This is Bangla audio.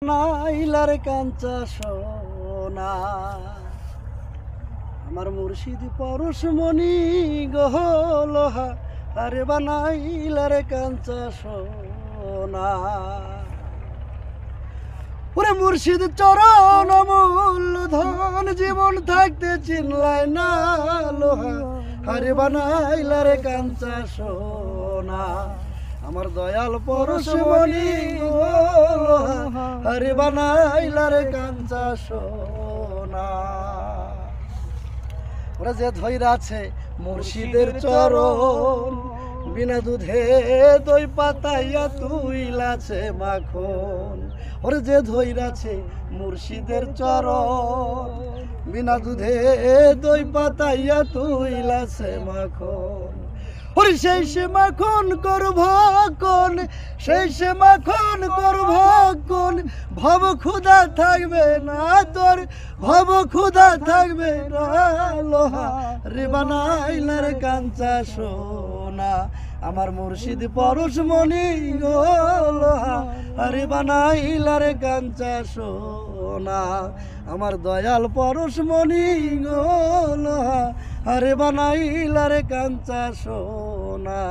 নাইলার কাঞ্চা সোনা আমার মুর্শিদ পরশমণি গহলহা আরে বানাইলার কাঞ্চা সোনা ওরে মুর্শিদ চরণ অমূল্য ধন জীবন থাকতে চিনলাই না লোহা আরে বানাইলার কাঞ্চা সোনা আমার দয়াল পরশমণি গহলহা আরে বানাইলার কাঞ্চা সোনা ওরা যে ধৈরা আছে মুর্শিদের চরণ বিনা দুধে দই পাতাইয়া তুইলাছে মাখন ওরে যে ধৈরাছে মুর্শিদের চরণ বিনা দুধে দই পাতাইয়া তুইলাছে মাখন ওরে সেই সে মাখন করব কোন সেই সে মাখন করব কোন ভব ক্ষুধা থাকবে না তোর ভব ক্ষুধা থাকবে না লোহা রে বানাইলার কাঞ্চা সোনা আমার মুর্শিদ পরশমণি গো লোহা আরে বানাইলার কাঞ্চা সোনা আমার দয়াল পরশমণি গো লোহা আরে বানাইলার কাঞ্চা সোনা।